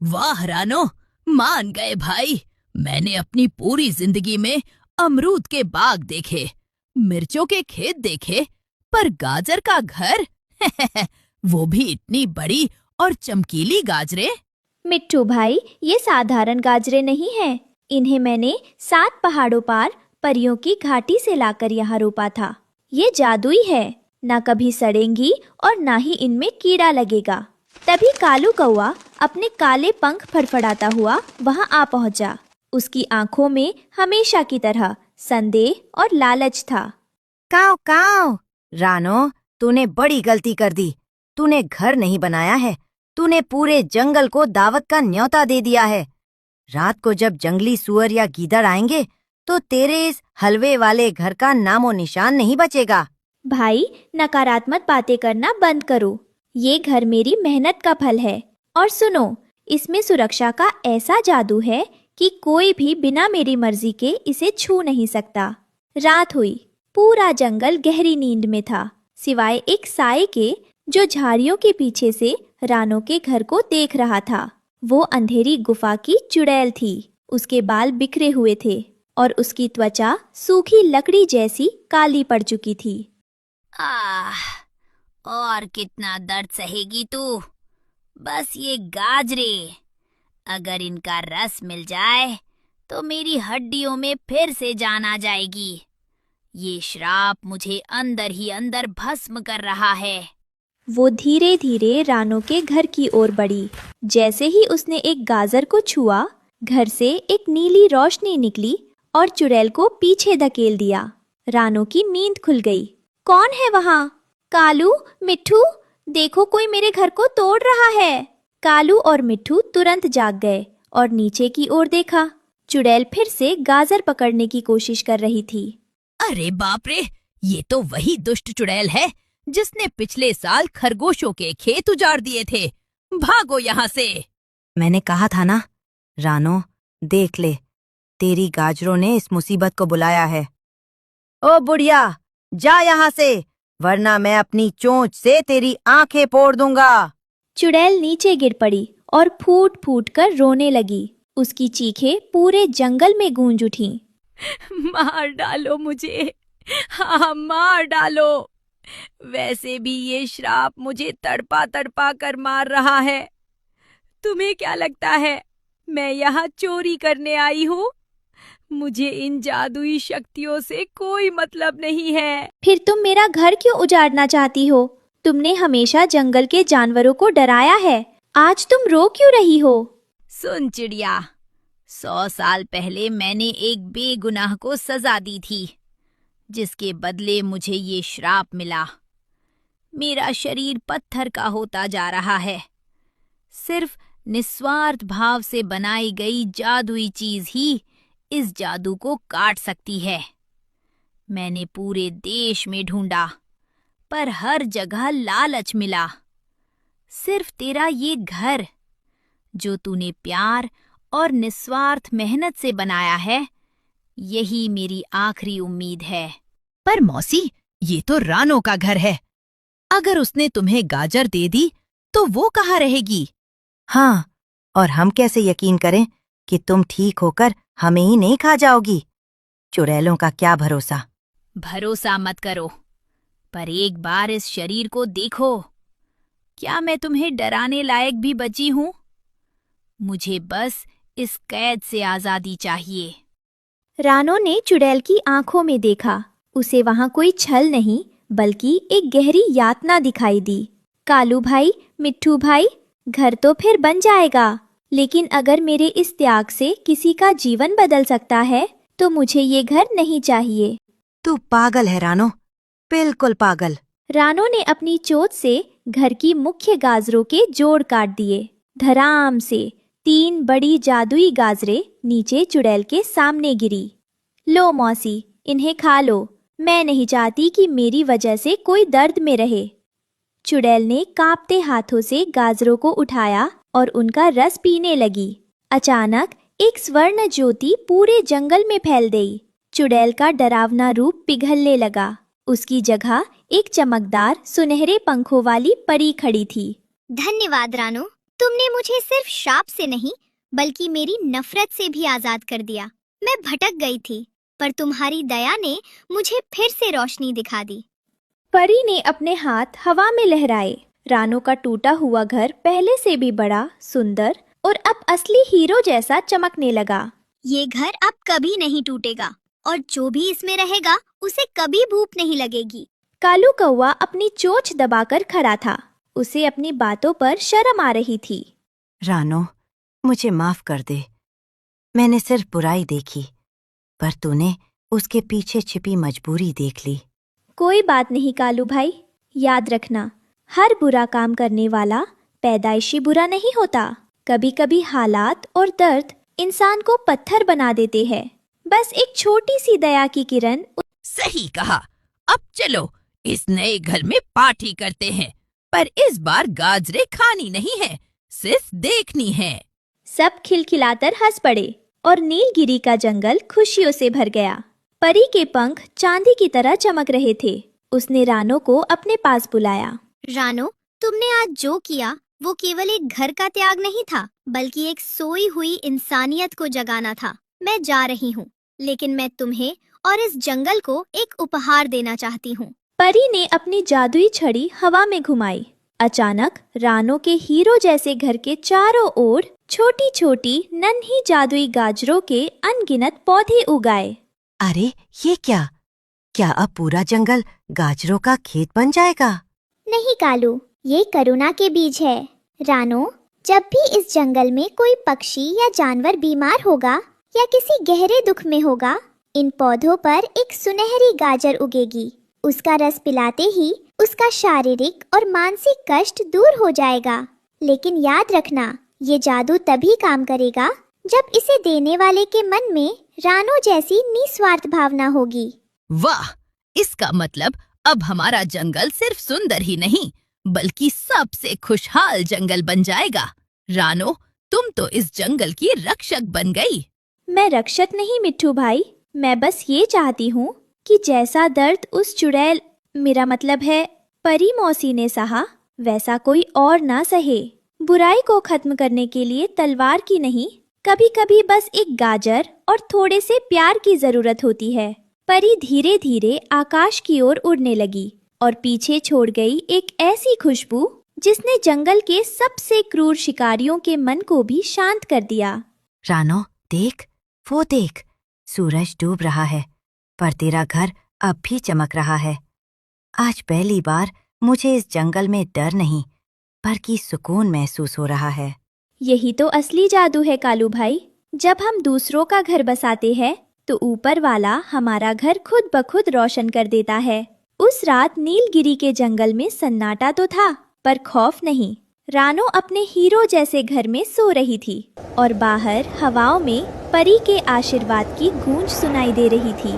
वाह रानो, मान गए भाई। मैंने अपनी पूरी जिंदगी में अमरूद के बाग देखे, मिर्चों के खेत देखे, पर गाजर का घर वो भी इतनी बड़ी और चमकीली गाजरें। मिट्टू भाई, ये साधारण गाजरें नहीं हैं। इन्हें मैंने 7 पहाड़ों पार परियों की घाटी से लाकर यहाँ रोपा था। ये जादुई है, ना कभी सड़ेंगी और ना ही इनमें कीड़ा लगेगा। तभी कालू कौआ अपने काले पंख फड़फड़ाता हुआ वहाँ आ पहुँचा। उसकी आंखों में हमेशा की तरह संदेह और लालच था। काव काव, रानो, तूने बड़ी गलती कर दी। तूने घर नहीं बनाया है, तूने पूरे जंगल को दावत का न्योता दे दिया है। रात को जब जंगली सुअर या गीदड़ आएंगे तो तेरे इस हलवे वाले घर का नामो निशान नहीं बचेगा। भाई, नकारात्मक बातें करना बंद करो। ये घर मेरी मेहनत का फल है। और सुनो, इसमें सुरक्षा का ऐसा जादू है कि कोई भी बिना मेरी मर्जी के इसे छू नहीं सकता। रात हुई, पूरा जंगल गहरी नींद में था, सिवाय एक साए के जो झाड़ियों के पीछे से रानो के घर को देख रहा था। वो अंधेरी गुफा की चुड़ैल थी। उसके बाल बिखरे हुए थे और उसकी त्वचा सूखी लकड़ी जैसी काली पड़ चुकी थी। और कितना दर्द सहेगी तू? बस ये गाजरे, अगर इनका रस मिल जाए तो मेरी हड्डियों में फिर से जान आ जाएगी। ये श्राप मुझे अंदर ही अंदर भस्म कर रहा है। वो धीरे धीरे रानो के घर की ओर बढ़ी। जैसे ही उसने एक गाजर को छुआ, घर से एक नीली रोशनी निकली और चुड़ैल को पीछे धकेल दिया। रानो की नींद खुल गई। कौन है वहाँ? कालू, मिट्ठू, देखो कोई मेरे घर को तोड़ रहा है। कालू और मिट्ठू तुरंत जाग गए और नीचे की ओर देखा। चुड़ैल फिर से गाजर पकड़ने की कोशिश कर रही थी। अरे बाप रे, ये तो वही दुष्ट चुड़ैल है जिसने पिछले साल खरगोशों के खेत उजाड़ दिए थे। भागो यहाँ से। मैंने कहा था ना, रानो, देख ले, तेरी गाजरों ने इस मुसीबत को बुलाया है। ओ बुढ़िया, जा यहाँ से, वरना मैं अपनी चोंच से तेरी आंखें फोड़ दूंगा। चुड़ैल नीचे गिर पड़ी और फूट फूट कर रोने लगी। उसकी चीखें पूरे जंगल में गूंज उठीं। मार डालो मुझे, हाँ मार डालो। वैसे भी ये श्राप मुझे तड़पा तड़पा कर मार रहा है। तुम्हें क्या लगता है मैं यहाँ चोरी करने आई हूँ? मुझे इन जादुई शक्तियों से कोई मतलब नहीं है। फिर तुम मेरा घर क्यों उजाड़ना चाहती हो? तुमने हमेशा जंगल के जानवरों को डराया है, आज तुम रो क्यों रही हो? सुन चिड़िया, 100 साल पहले मैंने एक बेगुनाह को सजा दी थी, जिसके बदले मुझे ये श्राप मिला। मेरा शरीर पत्थर का होता जा रहा है। सिर्फ निस्वार्थ भाव से बनाई गई जादुई चीज ही इस जादू को काट सकती है। मैंने पूरे देश में ढूंढा, पर हर जगह लालच मिला। सिर्फ तेरा ये घर, जो तूने प्यार और निस्वार्थ मेहनत से बनाया है, यही मेरी आखिरी उम्मीद है। पर मौसी, ये तो रानो का घर है। अगर उसने तुम्हें गाजर दे दी तो वो कहाँ रहेगी? हाँ, और हम कैसे यकीन करें कि तुम ठीक होकर हमें ही नहीं खा जाओगी? चुड़ैलों का क्या भरोसा। भरोसा मत करो, पर एक बार इस शरीर को देखो। क्या मैं तुम्हें डराने लायक भी बची हूँ? मुझे बस इस कैद से आजादी चाहिए। रानो ने चुड़ैल की आंखों में देखा। उसे वहाँ कोई छल नहीं, बल्कि एक गहरी यातना दिखाई दी। कालू भाई, मिट्ठू भाई, घर तो फिर बन जाएगा, लेकिन अगर मेरे इस त्याग से किसी का जीवन बदल सकता है तो मुझे ये घर नहीं चाहिए। तू पागल है रानो, बिल्कुल पागल। रानो ने अपनी चोट से घर की मुख्य गाजरों के जोड़ काट दिए। धड़ाम से 3 बड़ी जादुई गाजरें नीचे चुड़ैल के सामने गिरी। लो मौसी, इन्हें खा लो। मैं नहीं चाहती कि मेरी वजह से कोई दर्द में रहे। चुड़ैल ने कांपते हाथों से गाजरों को उठाया और उनका रस पीने लगी। अचानक एक स्वर्ण ज्योति पूरे जंगल में फैल गई। चुड़ैल का डरावना रूप पिघलने लगा। उसकी जगह एक चमकदार सुनहरे पंखों वाली परी खड़ी थी। धन्यवाद रानो, तुमने मुझे सिर्फ श्राप से नहीं बल्कि मेरी नफरत से भी आजाद कर दिया। मैं भटक गई थी, पर तुम्हारी दया ने मुझे फिर से रोशनी दिखा दी। परी ने अपने हाथ हवा में लहराए। रानो का टूटा हुआ घर पहले से भी बड़ा, सुंदर और अब असली हीरो जैसा चमकने लगा। ये घर अब कभी नहीं टूटेगा और जो भी इसमें रहेगा उसे कभी भूख नहीं लगेगी। कालू कौवा अपनी चोंच दबाकर खड़ा था। उसे अपनी बातों पर शर्म आ रही थी। रानो, मुझे माफ कर दे। मैंने सिर्फ बुराई देखी, पर तूने उसके पीछे छिपी मजबूरी देख ली। कोई बात नहीं कालू भाई, याद रखना, हर बुरा काम करने वाला पैदाइशी बुरा नहीं होता। कभी कभी हालात और दर्द इंसान को पत्थर बना देते हैं। बस एक छोटी सी दया की किरण। सही कहा। अब चलो इस नए घर में पार्टी करते हैं, पर इस बार गाजरे खानी नहीं है, सिर्फ देखनी है। सब खिलखिलाकर हंस पड़े और नीलगिरी का जंगल खुशियों से भर गया। परी के पंख चांदी की तरह चमक रहे थे। उसने रानो को अपने पास बुलाया। रानो, तुमने आज जो किया वो केवल एक घर का त्याग नहीं था, बल्कि एक सोई हुई इंसानियत को जगाना था। मैं जा रही हूँ, लेकिन मैं तुम्हें और इस जंगल को एक उपहार देना चाहती हूँ। परी ने अपनी जादुई छड़ी हवा में घुमाई। अचानक रानो के हीरो जैसे घर के चारों ओर छोटी छोटी नन्ही जादुई गाजरों के अनगिनत पौधे उगाए। अरे ये क्या? क्या अब पूरा जंगल गाजरों का खेत बन जाएगा? नहीं कालू, ये करुणा के बीज है। रानो, जब भी इस जंगल में कोई पक्षी या जानवर बीमार होगा या किसी गहरे दुख में होगा, इन पौधों पर एक सुनहरी गाजर उगेगी। उसका रस पिलाते ही उसका शारीरिक और मानसिक कष्ट दूर हो जाएगा। लेकिन याद रखना, ये जादू तभी काम करेगा जब इसे देने वाले के मन में रानो जैसी निस्वार्थ भावना होगी। वाह, इसका मतलब अब हमारा जंगल सिर्फ सुंदर ही नहीं बल्कि सबसे खुशहाल जंगल बन जाएगा। रानो, तुम तो इस जंगल की रक्षक बन गई। मैं रक्षक नहीं मिट्ठू भाई, मैं बस ये चाहती हूँ कि जैसा दर्द उस चुड़ैल, मेरा मतलब है परी मौसी ने सहा, वैसा कोई और ना सहे। बुराई को खत्म करने के लिए तलवार की नहीं, कभी कभी बस एक गाजर और थोड़े से प्यार की जरूरत होती है। परी धीरे धीरे आकाश की ओर उड़ने लगी और पीछे छोड़ गई एक ऐसी खुशबू जिसने जंगल के सबसे क्रूर शिकारियों के मन को भी शांत कर दिया। रानो, देख, वो देख, सूरज डूब रहा है, पर तेरा घर अब भी चमक रहा है। आज पहली बार मुझे इस जंगल में डर नहीं, बल्कि सुकून महसूस हो रहा है। यही तो असली जादू है कालू भाई। जब हम दूसरों का घर बसाते हैं तो ऊपर वाला हमारा घर खुद ब खुद रोशन कर देता है। उस रात नीलगिरी के जंगल में सन्नाटा तो था, पर खौफ नहीं। रानो अपने हीरो जैसे घर में सो रही थी और बाहर हवाओं में परी के आशीर्वाद की गूंज सुनाई दे रही थी।